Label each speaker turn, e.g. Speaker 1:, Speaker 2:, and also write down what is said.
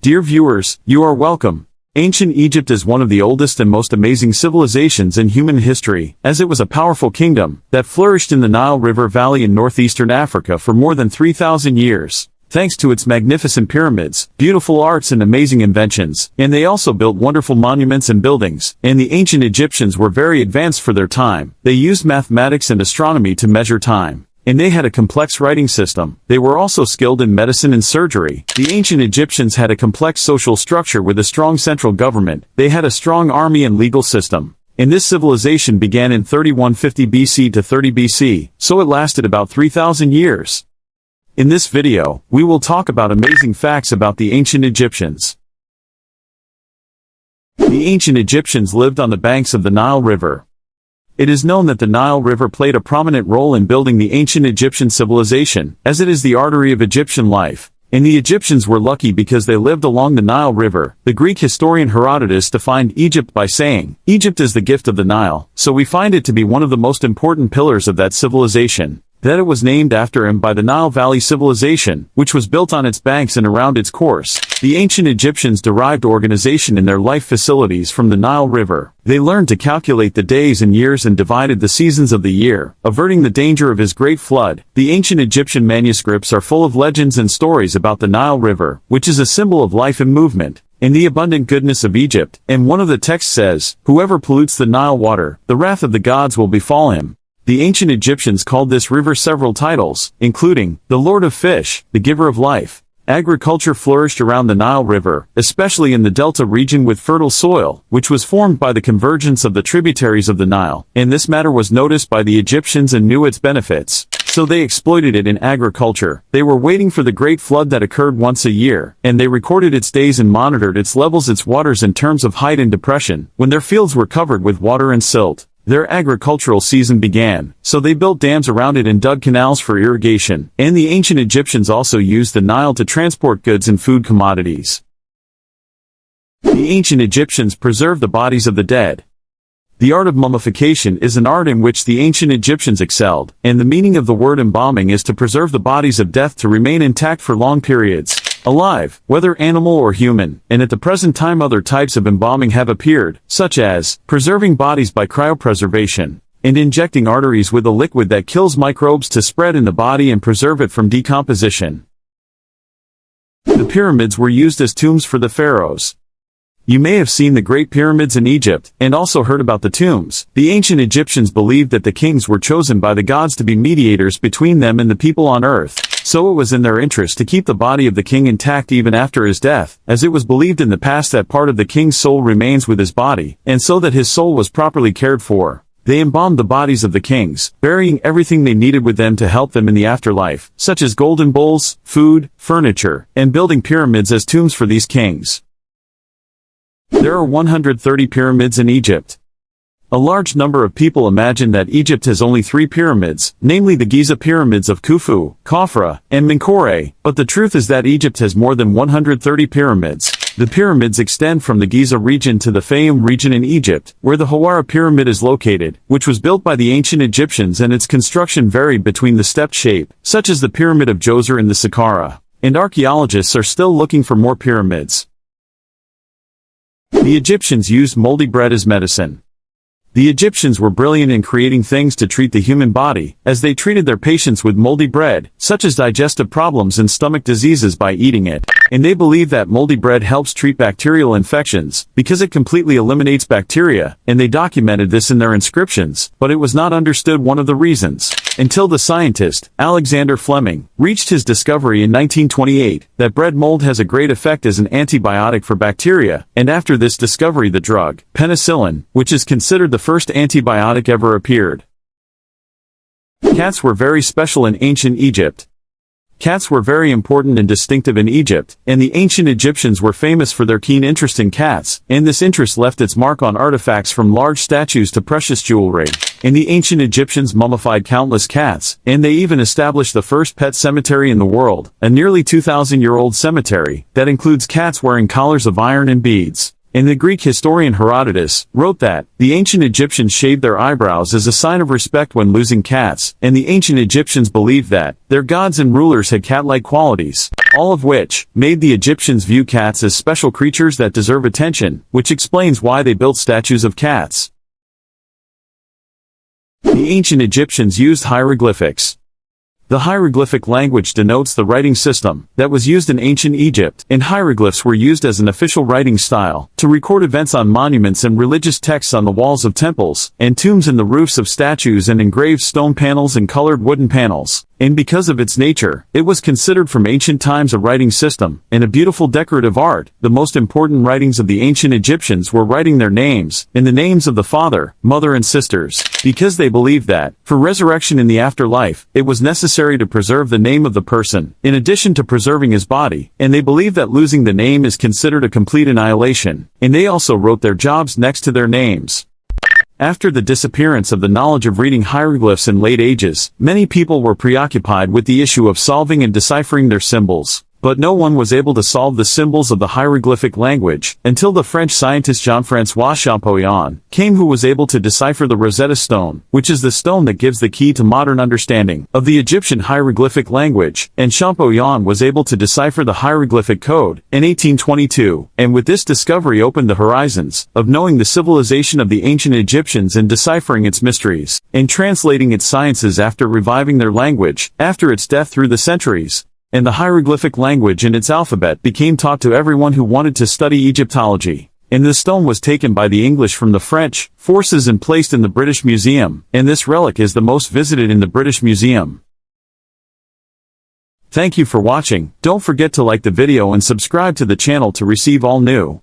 Speaker 1: Dear viewers, you are welcome. Ancient Egypt is one of the oldest and most amazing civilizations in human history, as it was a powerful kingdom that flourished in the Nile River Valley in northeastern Africa for more than 3,000 years. Thanks to its magnificent pyramids, beautiful arts and amazing inventions, and they also built wonderful monuments and buildings, and the ancient Egyptians were very advanced for their time. They used mathematics and astronomy to measure time. And they had a complex writing system. They were also skilled in medicine and surgery. The ancient Egyptians had a complex social structure with a strong central government. They had a strong army and legal system. And this civilization began in 3150 BC to 30 BC, so it lasted about 3,000 years. In this video, we will talk about amazing facts about the ancient Egyptians. The ancient Egyptians lived on the banks of the Nile River. It is known that the Nile River played a prominent role in building the ancient Egyptian civilization, as it is the artery of Egyptian life. And the Egyptians were lucky because they lived along the Nile River. The Greek historian Herodotus defined Egypt by saying, "Egypt is the gift of the Nile," so we find it to be one of the most important pillars of that civilization. That it was named after him by the Nile Valley civilization, which was built on its banks and around its course. The ancient Egyptians derived organization in their life facilities from the Nile River. They learned to calculate the days and years and divided the seasons of the year, averting the danger of his great flood. The ancient Egyptian manuscripts are full of legends and stories about the Nile River, which is a symbol of life and movement, and the abundant goodness of Egypt. And one of the texts says, "Whoever pollutes the Nile water, the wrath of the gods will befall him." The ancient Egyptians called this river several titles, including the Lord of Fish, the Giver of Life. Agriculture flourished around the Nile River, especially in the delta region with fertile soil, which was formed by the convergence of the tributaries of the Nile, and this matter was noticed by the Egyptians and knew its benefits. So they exploited it in agriculture. They were waiting for the great flood that occurred once a year, and they recorded its days and monitored its levels, its waters in terms of height and depression. When their fields were covered with water and silt, their agricultural season began, so they built dams around it and dug canals for irrigation, and the ancient Egyptians also used the Nile to transport goods and food commodities. The ancient Egyptians preserved the bodies of the dead. The art of mummification is an art in which the ancient Egyptians excelled, and the meaning of the word embalming is to preserve the bodies of death to remain intact for long periods. Alive, whether animal or human, and at the present time other types of embalming have appeared, such as preserving bodies by cryopreservation, and injecting arteries with a liquid that kills microbes to spread in the body and preserve it from decomposition. The pyramids were used as tombs for the pharaohs. You may have seen the Great Pyramids in Egypt, and also heard about the tombs. The ancient Egyptians believed that the kings were chosen by the gods to be mediators between them and the people on earth. So it was in their interest to keep the body of the king intact even after his death, as it was believed in the past that part of the king's soul remains with his body, and so that his soul was properly cared for. They embalmed the bodies of the kings, burying everything they needed with them to help them in the afterlife, such as golden bowls, food, furniture, and building pyramids as tombs for these kings. There are 130 pyramids in Egypt. A large number of people imagine that Egypt has only 3 pyramids, namely the Giza pyramids of Khufu, Khafre, and Menkaure, but the truth is that Egypt has more than 130 pyramids. The pyramids extend from the Giza region to the Fayum region in Egypt, where the Hawara pyramid is located, which was built by the ancient Egyptians, and its construction varied between the stepped shape, such as the pyramid of Djoser in the Saqqara. And archaeologists are still looking for more pyramids. The Egyptians used moldy bread as medicine. The Egyptians were brilliant in creating things to treat the human body, as they treated their patients with moldy bread, such as digestive problems and stomach diseases, by eating it. And they believe that moldy bread helps treat bacterial infections, because it completely eliminates bacteria, and they documented this in their inscriptions, but it was not understood one of the reasons, until the scientist, Alexander Fleming, reached his discovery in 1928, that bread mold has a great effect as an antibiotic for bacteria, and after this discovery the drug, penicillin, which is considered the first antibiotic ever, appeared. Cats were very special in ancient Egypt. Cats were very important and distinctive in Egypt, and the ancient Egyptians were famous for their keen interest in cats, and this interest left its mark on artifacts from large statues to precious jewelry. And the ancient Egyptians mummified countless cats, and they even established the first pet cemetery in the world, a nearly 2,000-year-old cemetery, that includes cats wearing collars of iron and beads. And the Greek historian Herodotus wrote that the ancient Egyptians shaved their eyebrows as a sign of respect when losing cats, and the ancient Egyptians believed that their gods and rulers had cat-like qualities. all of which made the Egyptians view cats as special creatures that deserve attention, which explains why they built statues of cats. The ancient Egyptians used hieroglyphics. The hieroglyphic language denotes the writing system that was used in ancient Egypt, and hieroglyphs were used as an official writing style to record events on monuments and religious texts on the walls of temples and tombs and the roofs of statues and engraved stone panels and colored wooden panels. And because of its nature, it was considered from ancient times a writing system and a beautiful decorative art. The most important writings of the ancient Egyptians were writing their names and the names of the father, mother and sisters, because they believed that, for resurrection in the afterlife, it was necessary to preserve the name of the person, in addition to preserving his body, and they believe that losing the name is considered a complete annihilation, and they also wrote their jobs next to their names. After the disappearance of the knowledge of reading hieroglyphs in late ages, many people were preoccupied with the issue of solving and deciphering their symbols. But no one was able to solve the symbols of the hieroglyphic language until the French scientist Jean-Francois Champollion came, who was able to decipher the Rosetta Stone, which is the stone that gives the key to modern understanding of the Egyptian hieroglyphic language, and Champollion was able to decipher the hieroglyphic code in 1822, and with this discovery opened the horizons of knowing the civilization of the ancient Egyptians and deciphering its mysteries, and translating its sciences after reviving their language after its death through the centuries. And the hieroglyphic language and its alphabet became taught to everyone who wanted to study Egyptology. And the stone was taken by the English from the French forces and placed in the British Museum, and this relic is the most visited in the British Museum. Thank you for watching. Don't forget to like the video and subscribe to the channel to receive all new